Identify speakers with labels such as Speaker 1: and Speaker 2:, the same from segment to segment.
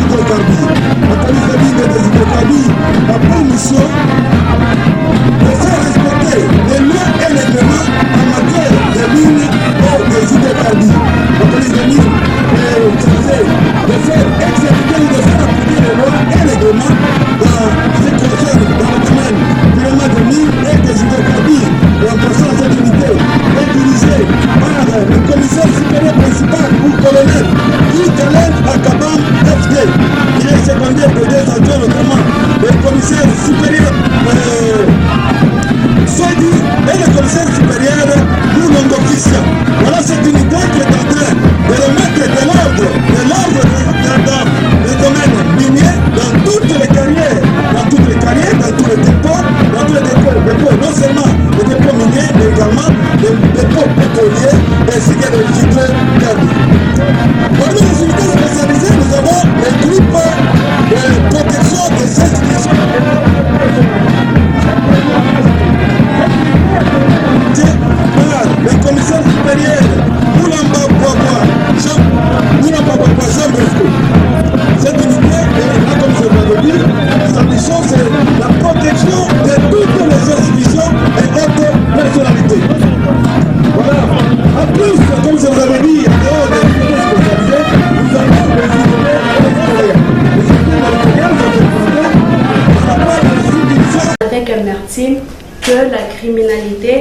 Speaker 1: hydrocarbures. La police de mines et des hydrocarbures a pour mission de faire respecter les lois et les règlements en matière de mines et des hydrocarbures. La police de mines est utilisée de faire exécuter ou de faire appliquer les lois et les règlements dans ce qui concerne dans le domaine purement des mines et des hydrocarbures. Et en passant à cette unité est dirigée par le commissaire supérieur principal ou colonel Yves Akabam FD. Il est secondaire de deux adjoints, notamment le commissaire supérieur Soidi et le commissaire supérieur Moulongo Christian. Voilà cette unité qui est en train de remettre de l'ordre dans les domaines miniers, dans toutes les carrières, dans tous les dépôts, non seulement les dépôts miniers, mais également les dépôts pétroliers ainsi que les hydrocarbures. Parmi les unités spécialisées, nous avons les groupes de protection des institutions. Le commissaire supérieur Moulamba Bois Jean Bosco. Cette unité, comme je l'avais dit, sa mission c'est la protection de toutes les institutions et autres personnalités. Voilà. En plus, comme je vous avais dit, en dehors des unités spécialisées, nous avons les unités territoriales. Les unités territoriales sont par rapport à la subdivision.
Speaker 2: Avec amertume que la criminalité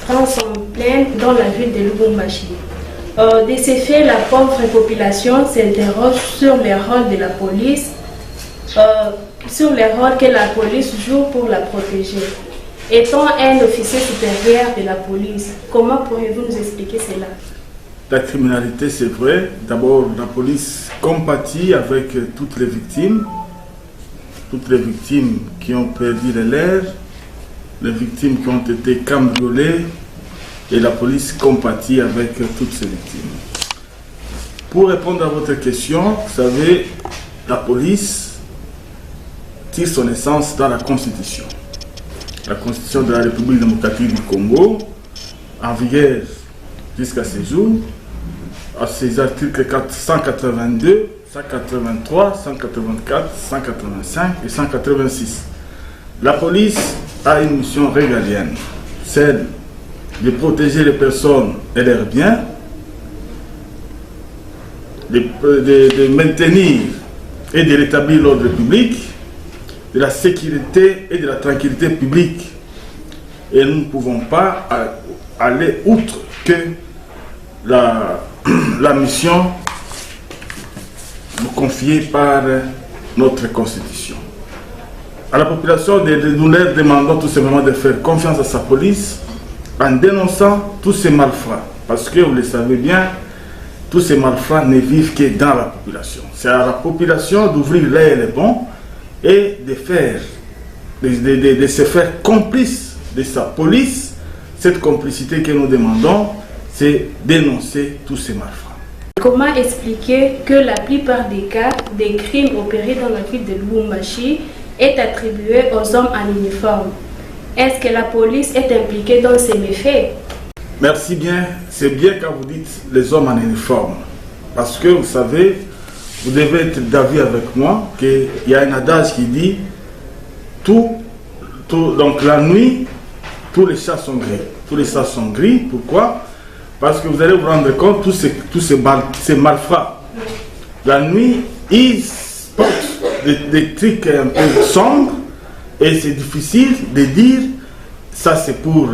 Speaker 2: prend son plein dans la ville de Lubumbashi. De ces faits, la pauvre population s'interroge sur le rôle de la police, sur le rôle que la police joue pour la protéger. Étant un officier supérieur de la police, comment pourriez-vous nous expliquer cela?
Speaker 3: La criminalité, c'est vrai. D'abord, la police compatit avec toutes les victimes qui ont perdu les leurs, les victimes qui ont été cambriolées, et la police compatit avec toutes ces victimes. Pour répondre à votre question, vous savez, la police tire son essence dans la Constitution. La Constitution de la République démocratique du Congo, en vigueur jusqu'à ce jour, à ses articles 182, 183, 184, 185 et 186. La police a une mission régalienne, celle de protéger les personnes et leurs biens, de maintenir et de rétablir l'ordre public, de la sécurité et de la tranquillité publique. Et nous ne pouvons pas aller outre que la mission nous confiée par notre Constitution. À la population, nous leur demandons tout simplement de faire confiance à sa police en dénonçant tous ces malfrats. Parce que vous le savez bien, tous ces malfrats ne vivent que dans la population. C'est à la population d'ouvrir l'œil les bons et de se faire complice de sa police. Cette complicité que nous demandons, c'est dénoncer tous ces malfrats.
Speaker 2: Comment expliquer que la plupart des cas des crimes opérés dans la ville de Lubumbashi est attribué aux hommes en uniforme? Est-ce que la police est impliquée dans ces méfaits?
Speaker 3: Merci bien. C'est bien quand vous dites les hommes en uniforme. Parce que vous savez, vous devez être d'avis avec moi qu'il y a un adage qui dit donc la nuit, tous les chats sont gris. Tous les chats sont gris. Pourquoi? Parce que vous allez vous rendre compte, tous ces malfrats, la nuit, ils portent des trucs un peu sombres. Et c'est difficile de dire, ça c'est pour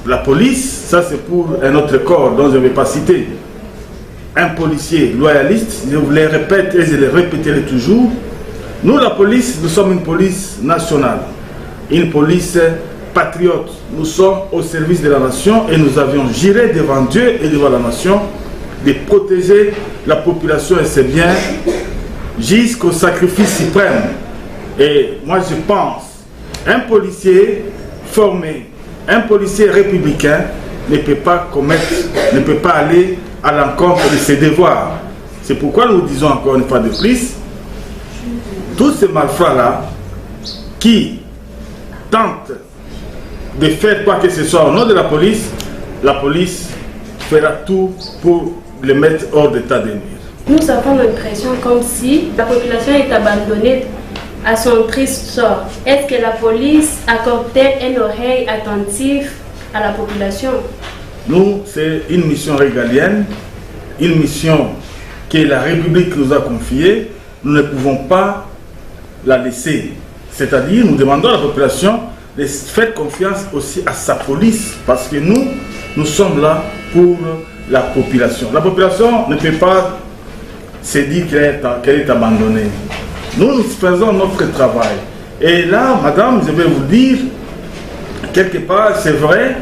Speaker 3: la police, ça c'est pour un autre corps dont je ne vais pas citer. Un policier loyaliste, je vous le répète et je le répéterai toujours, nous la police, nous sommes une police nationale, une police patriote. Nous sommes au service de la nation et nous avions juré devant Dieu et devant la nation de protéger la population et ses biens jusqu'au sacrifice suprême. Et moi je pense, un policier formé, un policier républicain ne peut pas aller à l'encontre de ses devoirs. C'est pourquoi nous disons encore une fois de plus, tous ces malfrats-là qui tentent de faire quoi que ce soit au nom de la police fera tout pour les mettre hors d'état de nuire.
Speaker 2: Nous avons l'impression comme si la population est abandonnée à son triste sort. Est-ce que la police accorde-t-elle une oreille attentive à la population?
Speaker 3: Nous, c'est une mission régalienne, une mission que la République nous a confiée. Nous ne pouvons pas la laisser. C'est-à-dire, nous demandons à la population de faire confiance aussi à sa police, parce que nous sommes là pour la population. La population ne peut pas se dire qu'elle est abandonnée. Nous faisons notre travail. Et là, madame, je vais vous dire, quelque part, c'est vrai,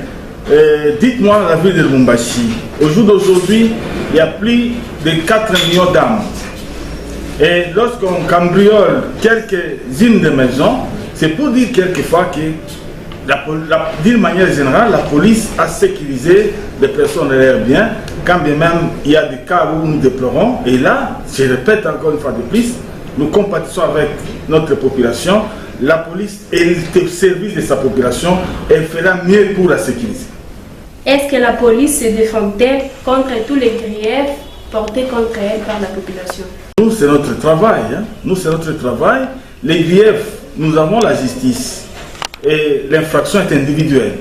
Speaker 3: dites-moi la ville de Lubumbashi. Au jour d'aujourd'hui, il y a plus de 4 millions d'âmes. Et lorsqu'on cambriole quelques-unes des maisons, c'est pour dire quelquefois que, d'une manière générale, la police a sécurisé les personnes et leurs biens, quand bien même il y a des cas où nous déplorons. Et là, je répète encore une fois de plus, nous compatissons avec notre population. La police est au service de sa population, elle fera mieux pour la sécuriser.
Speaker 2: Est-ce que la police se défend-elle contre tous les griefs portés contre elle par la population?
Speaker 3: Nous, c'est notre travail. Nous, c'est notre travail. Les griefs, nous avons la justice. Et l'infraction est individuelle.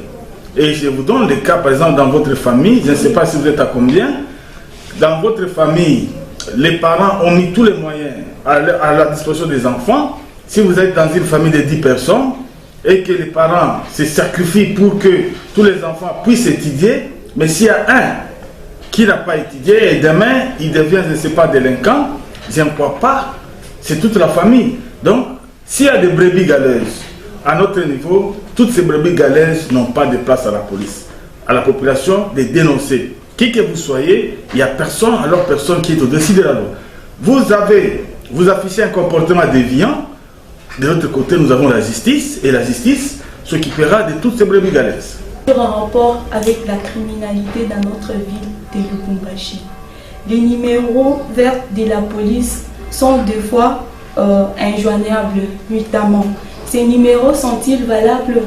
Speaker 3: Et je vous donne le cas, par exemple, dans votre famille. Je ne sais pas si vous êtes à combien. Dans votre famille, les parents ont mis tous les moyens à la disposition des enfants. Si vous êtes dans une famille de 10 personnes et que les parents se sacrifient pour que tous les enfants puissent étudier, mais s'il y a un qui n'a pas étudié et demain il devient, je ne sais pas, délinquant, je ne crois pas, c'est toute la famille. Donc, s'il y a des brebis galeuses, à notre niveau, toutes ces brebis galeuses n'ont pas de place à la police, à la population de dénoncer. Qui que vous soyez, il n'y a personne, alors personne qui est au-dessus de la loi. Vous affichez un comportement déviant. De l'autre côté, nous avons la justice, et la justice s'occupera de toutes ces brebis galeuses.
Speaker 4: En rapport avec la criminalité dans notre ville de Lubumbashi, les numéros verts de la police sont des fois injoignables, notamment. Ces numéros sont-ils valables?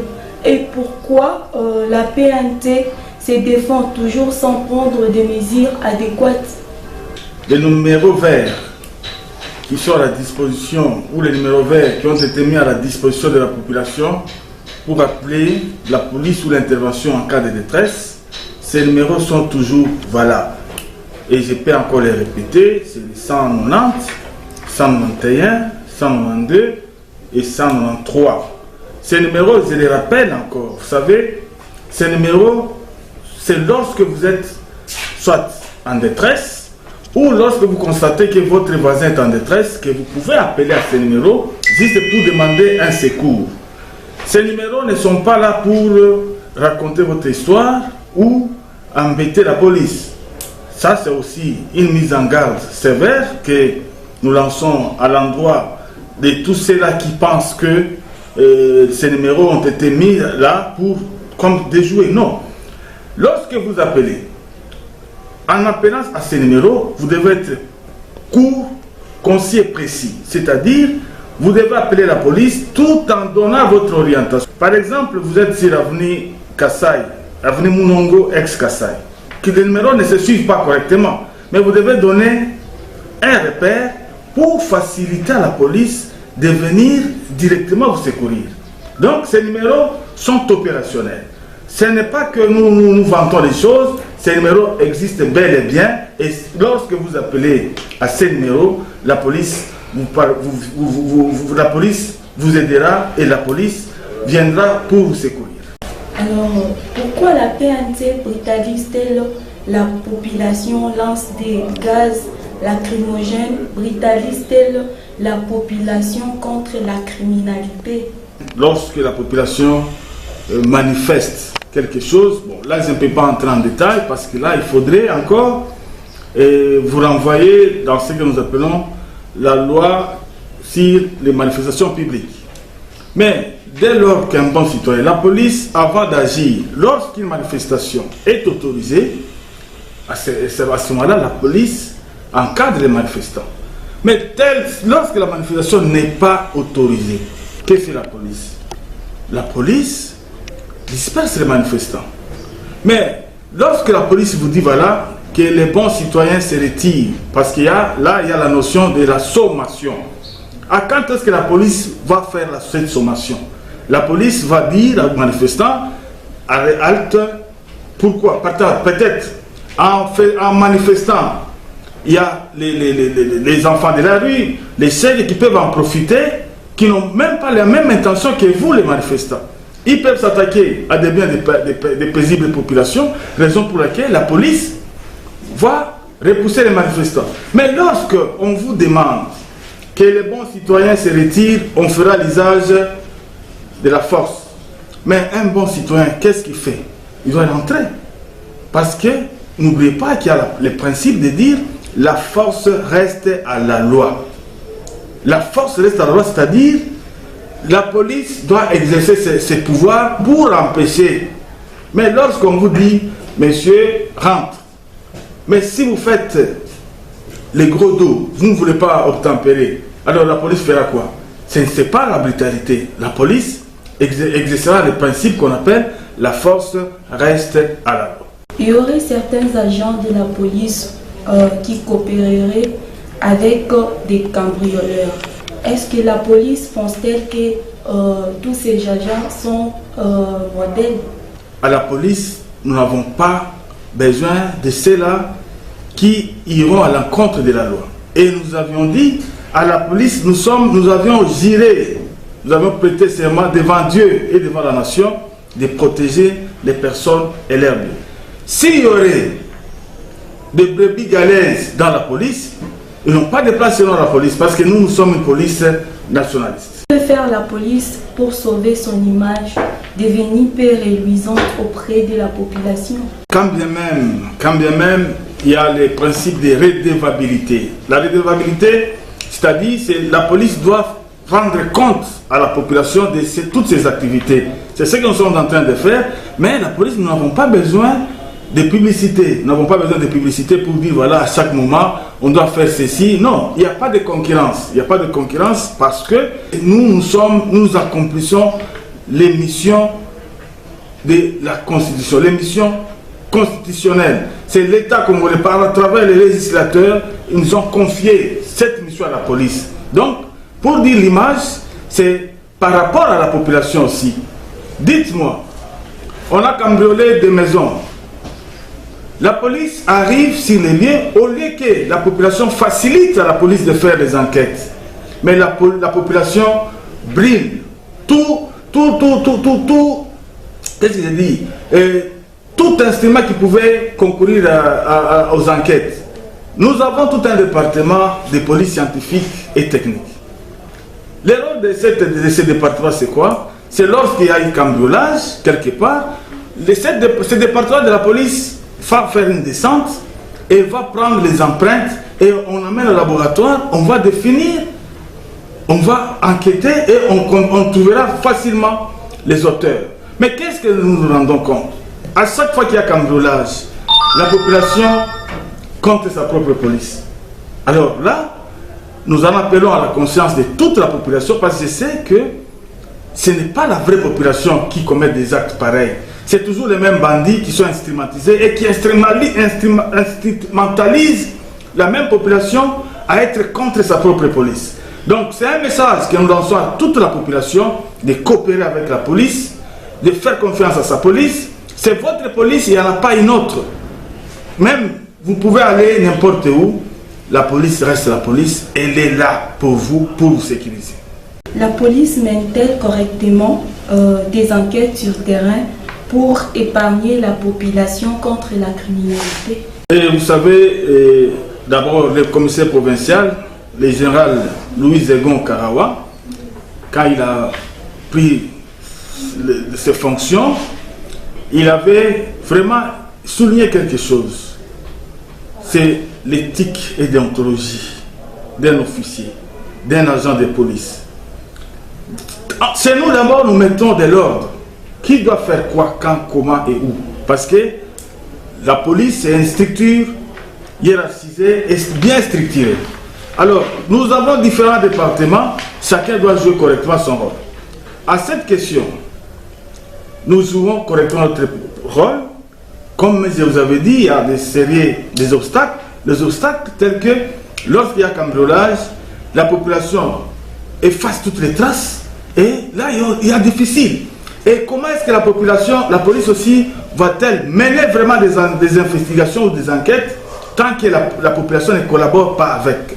Speaker 4: Et pourquoi la PNT se défend toujours sans prendre des mesures adéquates?
Speaker 3: Les numéros verts qui sont à la disposition, ou les numéros verts qui ont été mis à la disposition de la population pour appeler la police ou l'intervention en cas de détresse, ces numéros sont toujours valables. Et je peux encore les répéter, c'est les 190, 191, 192 et 193. Ces numéros, je les rappelle encore, vous savez, ces numéros, c'est lorsque vous êtes soit en détresse, ou lorsque vous constatez que votre voisin est en détresse, que vous pouvez appeler à ces numéros juste pour demander un secours. Ces numéros ne sont pas là pour raconter votre histoire ou embêter la police. Ça, c'est aussi une mise en garde sévère que nous lançons à l'endroit de tous ceux-là qui pensent que ces numéros ont été mis là pour comme déjouer. Non. Lorsque vous appelez, en appelant à ces numéros, vous devez être court, concis et précis. C'est-à-dire, vous devez appeler la police tout en donnant votre orientation. Par exemple, vous êtes sur l'avenue Kassai, avenue Munongo, ex-Kassai, que les numéros ne se suivent pas correctement. Mais vous devez donner un repère pour faciliter à la police de venir directement vous secourir. Donc, ces numéros sont opérationnels. Ce n'est pas que nous vantons les choses, ces numéros existent bel et bien, et lorsque vous appelez à ces numéros, la police vous aidera et la police viendra pour vous secourir.
Speaker 4: Alors, pourquoi la PNT brutalise-t-elle la population, lance des gaz lacrymogènes, brutalise-t-elle la population contre la criminalité? Lorsque
Speaker 3: la population manifeste quelque chose, bon, là je ne peux pas entrer en détail parce que là il faudrait encore vous renvoyer dans ce que nous appelons la loi sur les manifestations publiques. Mais dès lors qu'un bon citoyen, la police, avant d'agir, lorsqu'une manifestation est autorisée, à ce moment-là, la police encadre les manifestants. Mais lorsque la manifestation n'est pas autorisée, que fait la police? La police disperse les manifestants. Mais lorsque la police vous dit, voilà, que les bons citoyens se retirent. Parce qu'il y a là, il y a la notion de la sommation. Quand est-ce que la police va faire cette sommation? La police va dire aux manifestants, halte, pourquoi? Peut-être en manifestant, il y a les enfants de la rue, les celles qui peuvent en profiter, qui n'ont même pas la même intention que vous, les manifestants. Ils peuvent s'attaquer à des biens des paisibles populations, raison pour laquelle la police va repousser les manifestants. Mais lorsque on vous demande que les bons citoyens se retirent, on fera l'usage de la force. Mais un bon citoyen, qu'est-ce qu'il fait? Il doit rentrer. Parce que, n'oubliez pas qu'il y a le principe de dire la force reste à la loi. La force reste à la loi, c'est-à-dire la police doit exercer ses pouvoirs pour empêcher. Mais lorsqu'on vous dit, monsieur, rentre. Mais si vous faites les gros dos, vous ne voulez pas obtempérer, alors la police fera quoi? Ce n'est pas la brutalité. La police exercera le principe qu'on appelle la force reste à la loi.
Speaker 4: Il y aurait certains agents de la police qui coopéreraient avec des cambrioleurs. Est-ce que la police pense-t-elle que tous ces agents sont modèles?
Speaker 3: À la police, nous n'avons pas besoin de ceux-là qui iront à l'encontre de la loi. Et nous avions dit, à la police, nous avions juré, nous avions prêté serment devant Dieu et devant la nation de protéger les personnes et leurs biens. S'il y aurait des brebis galaises dans la police, ils n'ont pas de place dans la police parce que nous sommes une police nationaliste.
Speaker 4: Que peut faire la police pour sauver son image, devenir paix reluisante auprès de la population?
Speaker 3: Quand bien même, il y a le principe de redevabilité. La redevabilité, c'est-à-dire que la police doit rendre compte à la population de toutes ses activités. C'est ce que nous sommes en train de faire, mais la police, nous n'avons pas besoin de publicité. Nous n'avons pas besoin de publicité pour dire, voilà, à chaque moment, on doit faire ceci. Non, il n'y a pas de concurrence. Il n'y a pas de concurrence parce que nous accomplissons les missions de la Constitution, les missions constitutionnelles. C'est l'État congolais, à travers les législateurs, ils nous ont confié cette mission à la police. Donc, pour dire l'image, c'est par rapport à la population aussi. Dites-moi, on a cambriolé des maisons. La police arrive sur les lieux au lieu que la population facilite à la police de faire des enquêtes. Mais la population brille. Qu'est-ce que je dis? Tout instrument qui pouvait concourir aux enquêtes. Nous avons tout un département de police scientifique et technique. Le rôle de ce département, c'est quoi? C'est lorsqu'il y a un cambriolage, quelque part, ce département de la police va faire une descente et va prendre les empreintes et on amène au laboratoire, on va définir, on va enquêter et on trouvera facilement les auteurs. Mais qu'est-ce que nous nous rendons compte? À chaque fois qu'il y a cambriolage, la population contre sa propre police. Alors là, nous en appelons à la conscience de toute la population parce que je sais que ce n'est pas la vraie population qui commet des actes pareils. C'est toujours les mêmes bandits qui sont instrumentalisés et qui instrumentalisent la même population à être contre sa propre police. Donc c'est un message que nous lançons à toute la population de coopérer avec la police, de faire confiance à sa police. C'est votre police, il n'y en a pas une autre. Même, vous pouvez aller n'importe où, la police reste la police, elle est là pour vous sécuriser.
Speaker 4: La police mène-t-elle correctement des enquêtes sur terrain pour épargner la population contre la criminalité?
Speaker 3: Et vous savez, d'abord le commissaire provincial, le général Louis-Egon Karawa, quand il a pris ses fonctions, il avait vraiment souligné quelque chose. C'est l'éthique et déontologie d'un officier, d'un agent de police. C'est nous d'abord, nous mettons de l'ordre. Qui doit faire quoi, quand, comment et où? Parce que la police est une structure hiérarchisée et bien structurée. Alors, nous avons différents départements, chacun doit jouer correctement son rôle. À cette question, nous jouons correctement notre rôle comme je vous avais dit, il y a des obstacles. Les obstacles tels que lorsqu'il y a cambriolage, la population efface toutes les traces et là il y a difficile. Et comment est-ce que la population, la police aussi, va-t-elle mener vraiment des investigations ou des enquêtes tant que la population ne collabore pas avec?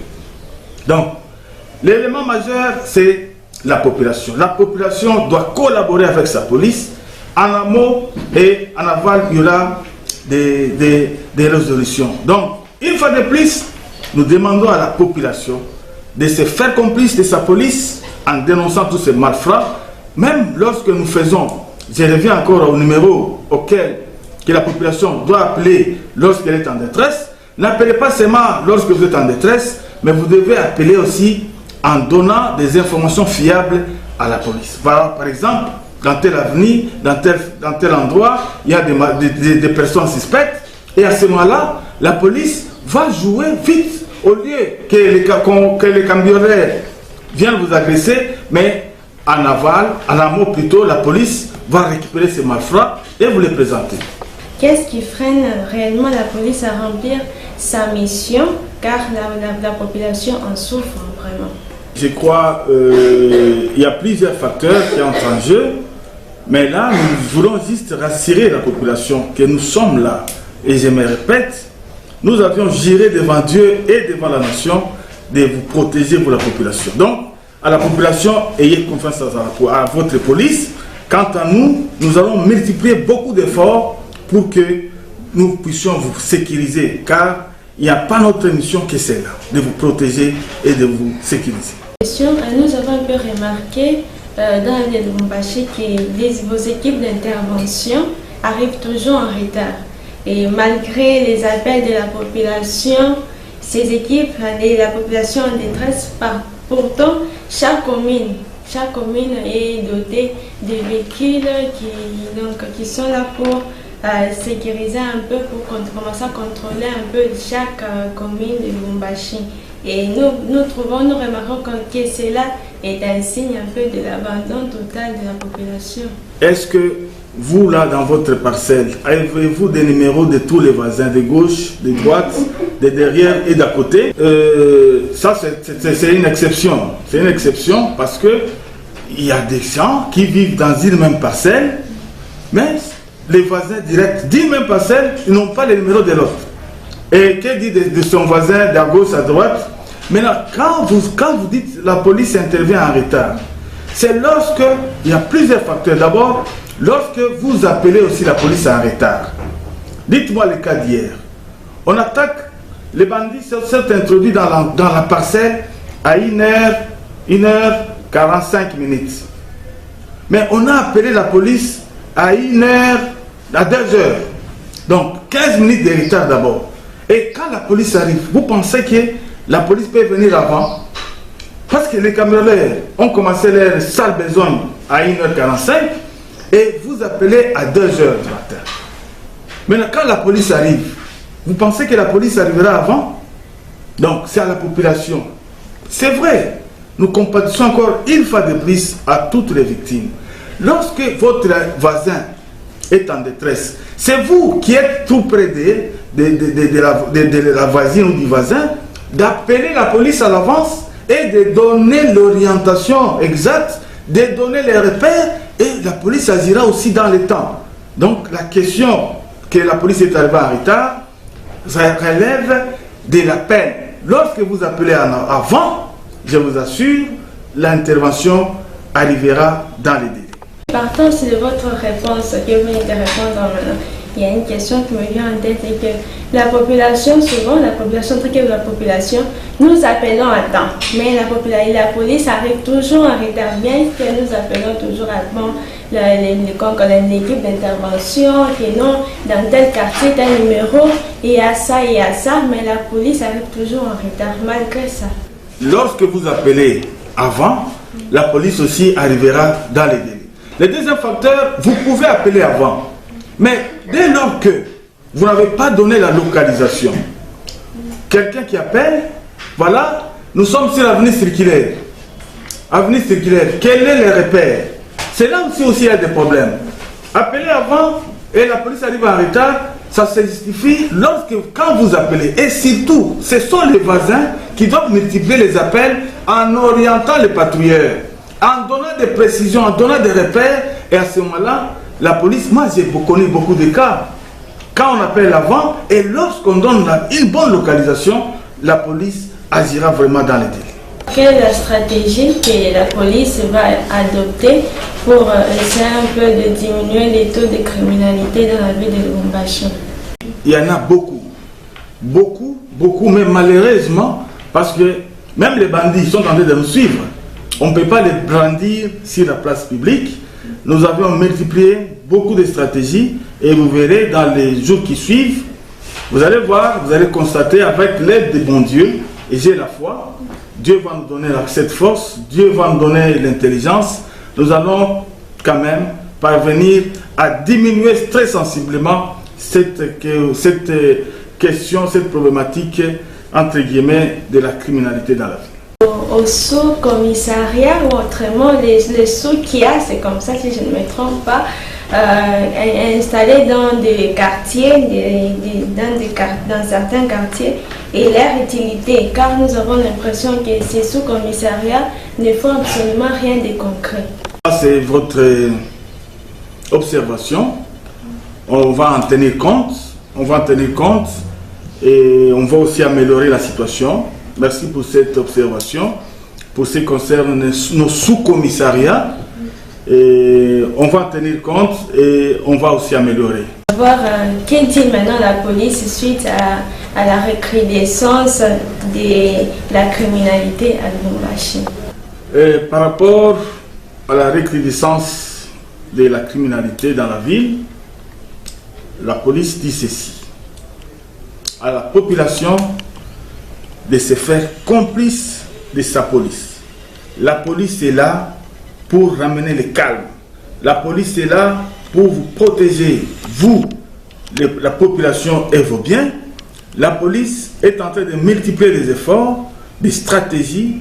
Speaker 3: Donc, l'élément majeur, c'est la population. La population doit collaborer avec sa police. En amont et en aval, il y aura des résolutions. Donc, une fois de plus, nous demandons à la population de se faire complice de sa police en dénonçant tous ces malfrats. Même lorsque nous faisons, je reviens encore au numéro auquel que la population doit appeler lorsqu'elle est en détresse. N'appelez pas seulement lorsque vous êtes en détresse, mais vous devez appeler aussi en donnant des informations fiables à la police. Par exemple, dans telle avenue, dans tel endroit, il y a des personnes suspectes. Et à ce moment-là, la police va jouer vite. Au lieu que les cambrioleurs viennent vous agresser, mais en aval, en amont plutôt, la police va récupérer ces malfrats et vous les présenter.
Speaker 2: Qu'est-ce qui freine réellement la police à remplir sa mission, car la population en souffre vraiment?
Speaker 3: Je crois qu'il y a plusieurs facteurs qui entrent en jeu, mais là, nous voulons juste rassurer la population que nous sommes là. Et je me répète, nous avions juré devant Dieu et devant la nation de vous protéger pour la population. Donc, à la population, ayez confiance à votre police. Quant à nous, nous allons multiplier beaucoup d'efforts pour que nous puissions vous sécuriser, car il n'y a pas notre mission que celle-là, de vous protéger et de vous sécuriser.
Speaker 2: Nous avons un peu remarqué dans la ville de Lubumbashi que vos équipes d'intervention arrivent toujours en retard. Et malgré les appels de la population, ces équipes, la population en détresse, pourtant chaque commune est dotée de véhicules qui sont là pour sécuriser un peu, pour commencer à contrôler un peu chaque commune de Lubumbashi. Et nous remarquons que cela est un signe un peu de l'abandon total de la population.
Speaker 3: Est-ce que vous, là, dans votre parcelle, avez-vous des numéros de tous les voisins, de gauche, de droite, de derrière et d'à côté? Ça, c'est une exception. C'est une exception parce que il y a des gens qui vivent dans une même parcelle, mais les voisins directs d'une même parcelle, ils n'ont pas les numéros de l'autre. Et que dit de son voisin d'à gauche à droite? Maintenant, quand vous dites la police intervient en retard, c'est lorsque il y a plusieurs facteurs. D'abord, lorsque vous appelez aussi la police en retard. Dites-moi le cas d'hier. On attaque, les bandits sont introduits dans la parcelle à 1h45. Mais on a appelé la police à 2h. Donc 15 minutes de retard d'abord. Et quand la police arrive, vous pensez que la police peut venir avant? Parce que les cambrioleurs ont commencé leur sale besogne à 1h45 et vous appelez à 2h du matin. Maintenant, quand la police arrive, vous pensez que la police arrivera avant? Donc, c'est à la population. C'est vrai, nous compatissons encore une fois de plus à toutes les victimes. Lorsque votre voisin est en détresse, c'est vous qui êtes tout près de la voisine ou du voisin, d'appeler la police à l'avance et de donner l'orientation exacte, de donner les repères, et la police agira aussi dans le temps. Donc la question que la police est arrivée en retard, ça relève de la peine. Lorsque vous appelez avant, je vous assure, l'intervention arrivera dans les délais.
Speaker 2: Partant de votre réponse que vous venez de répondre maintenant, il y a une question qui me vient en tête, et que la population, souvent la population, nous appelons à temps, mais la police arrive toujours en retard, bien que nous appelons toujours à temps l'équipe d'intervention, que non, dans tel quartier, tel numéro, et à ça, mais la police arrive toujours en retard, malgré ça.
Speaker 3: Lorsque vous appelez avant, la police aussi arrivera dans les délais. Le deuxième facteur, vous pouvez appeler avant. Mais dès lors que vous n'avez pas donné la localisation, quelqu'un qui appelle, voilà, nous sommes sur l'avenue circulaire. Avenue circulaire, quel est le repère? C'est là aussi il y a des problèmes. Appelez avant et la police arrive en retard ça se justifie quand vous appelez. Et surtout, ce sont les voisins qui doivent multiplier les appels en orientant les patrouilleurs, en donnant des précisions, en donnant des repères. Et à ce moment-là, la police, moi j'ai connu beaucoup de cas, quand on appelle avant, et lorsqu'on donne une bonne localisation, la police agira vraiment dans les délais.
Speaker 2: Quelle est la stratégie que la police va adopter pour essayer un peu de diminuer les taux de criminalité dans la ville de Lubumbashi?
Speaker 3: Il y en a beaucoup, mais malheureusement, parce que même les bandits sont en train de nous suivre. On ne peut pas les brandir sur la place publique. Nous avons multiplié beaucoup de stratégies et vous verrez dans les jours qui suivent, vous allez voir, vous allez constater avec l'aide de bon Dieu, et j'ai la foi, Dieu va nous donner cette force, Dieu va nous donner l'intelligence. Nous allons quand même parvenir à diminuer très sensiblement cette question, cette problématique, entre guillemets, de la criminalité dans la ville.
Speaker 2: Au sous-commissariat ou autrement, les sous qu'il y a, c'est comme ça si je ne me trompe pas, installés dans des quartiers, dans certains quartiers, et leur utilité, car nous avons l'impression que ces sous-commissariats ne font absolument rien de concret.
Speaker 3: C'est votre observation. On va en tenir compte. Et on va aussi améliorer la situation. Merci pour cette observation. Pour ce qui concerne nos sous-commissariats, on va en tenir compte et on va aussi améliorer.
Speaker 2: Qu'en dit maintenant la police suite à la recrudescence de la criminalité à Lubumbashi?
Speaker 3: Par rapport à la recrudescence de la criminalité dans la ville, la police dit ceci: à la population de se faire complice de sa police. La police est là pour ramener le calme. La police est là pour vous protéger, vous, la population et vos biens. La police est en train de multiplier des efforts, des stratégies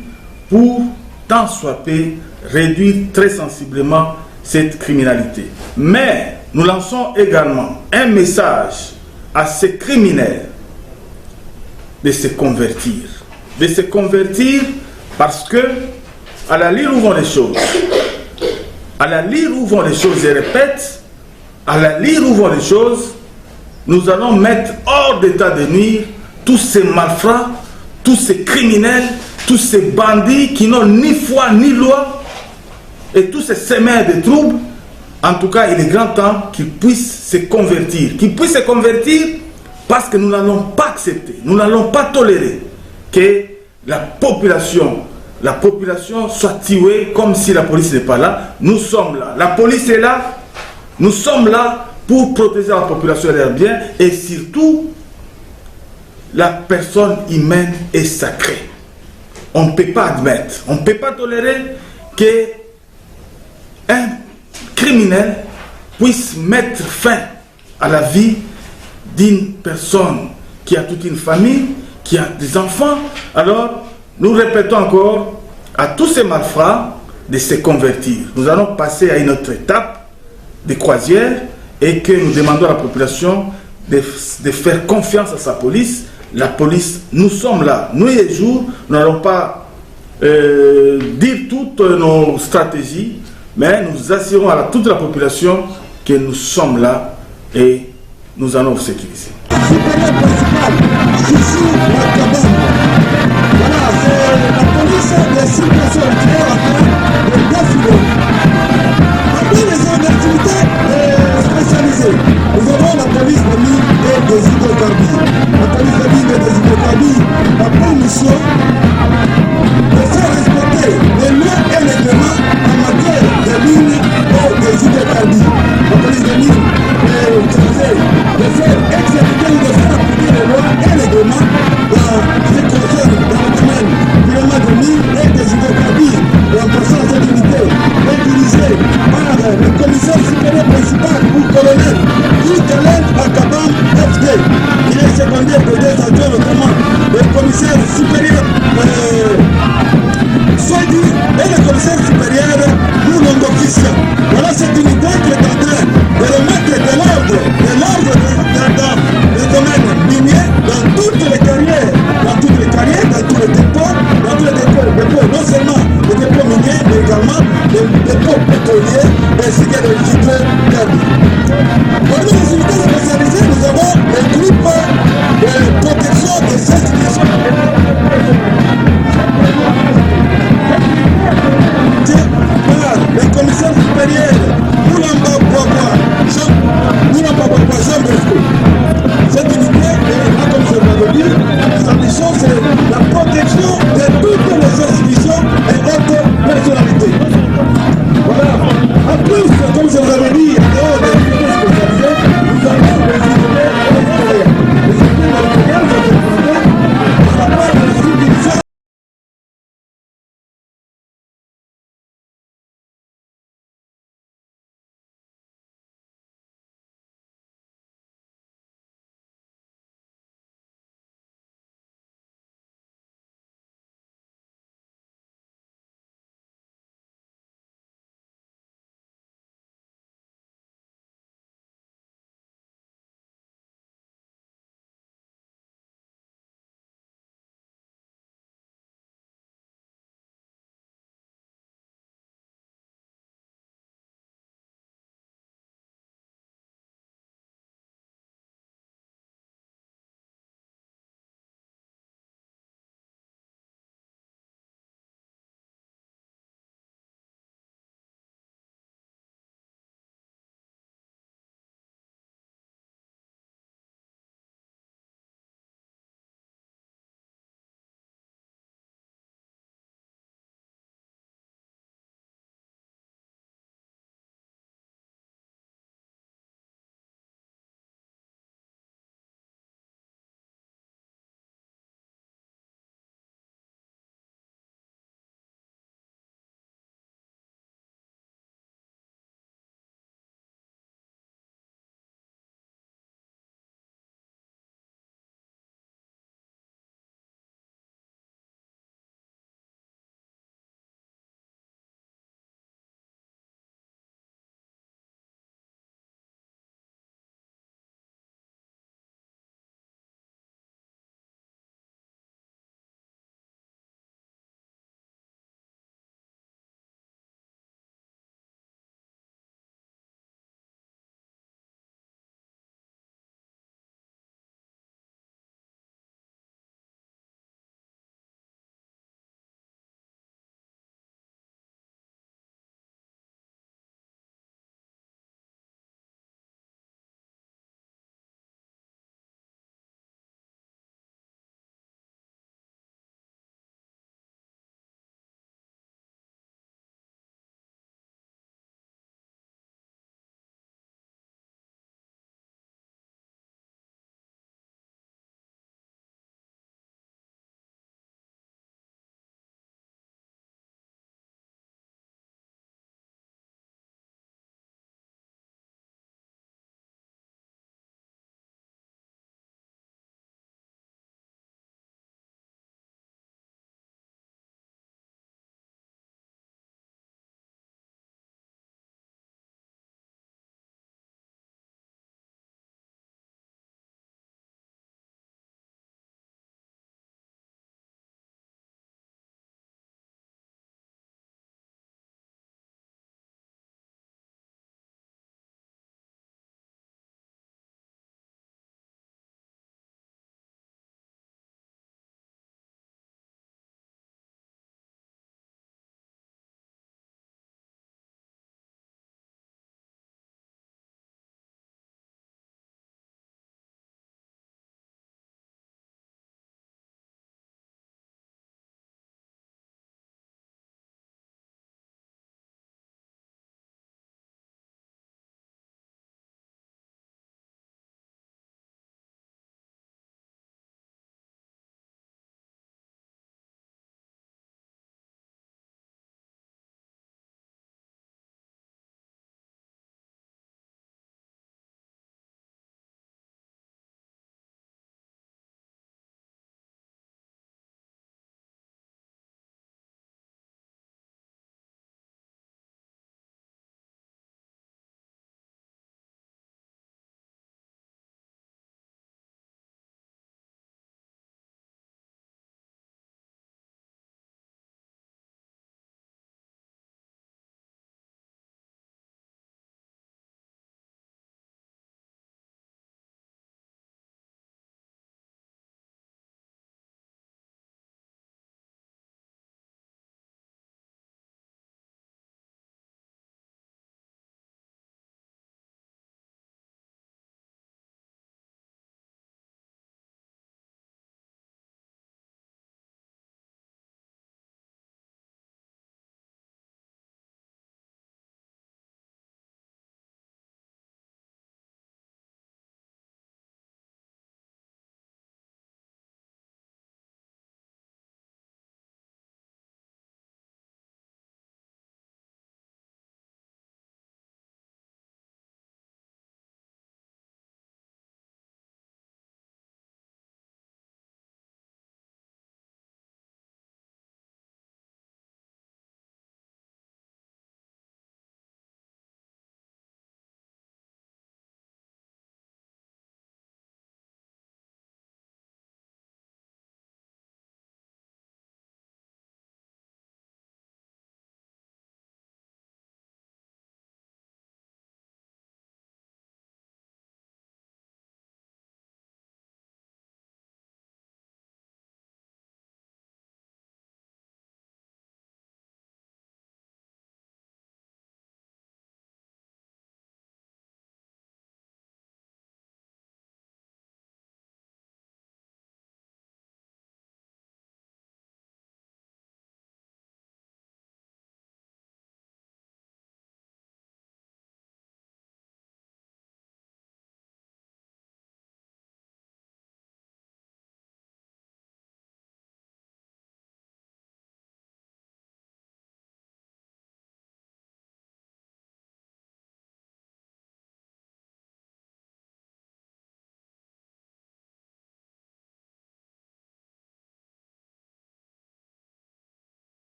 Speaker 3: pour, tant soit peu, réduire très sensiblement cette criminalité. Mais nous lançons également un message à ces criminels de se convertir. De se convertir parce que, à la lire où vont les choses, je répète, à la lire où vont les choses, nous allons mettre hors d'état de nuire tous ces malfrats, tous ces criminels, tous ces bandits qui n'ont ni foi ni loi, et tous ces semeurs de troubles. En tout cas, il est grand temps qu'ils puissent se convertir. Qu'ils puissent se convertir parce que nous n'allons pas accepter, nous n'allons pas tolérer que la population soit tuée comme si la police n'est pas là. Nous sommes là. La police est là. Nous sommes là pour protéger la population et leurs biens. Et surtout, la personne humaine est sacrée. On ne peut pas admettre, on ne peut pas tolérer qu'un criminel puisse mettre fin à la vie d'une personne qui a toute une famille, qui a des enfants. Alors, nous répétons encore à tous ces malfrats de se convertir. Nous allons passer à une autre étape de croisière et que nous demandons à la population de faire confiance à sa police. La police, nous sommes là, nuit et jour. Nous n'allons pas dire toutes nos stratégies, mais nous assurons à toute la population que nous sommes là et nous allons vous sécuriser.
Speaker 1: Voilà, c'est la police des situations.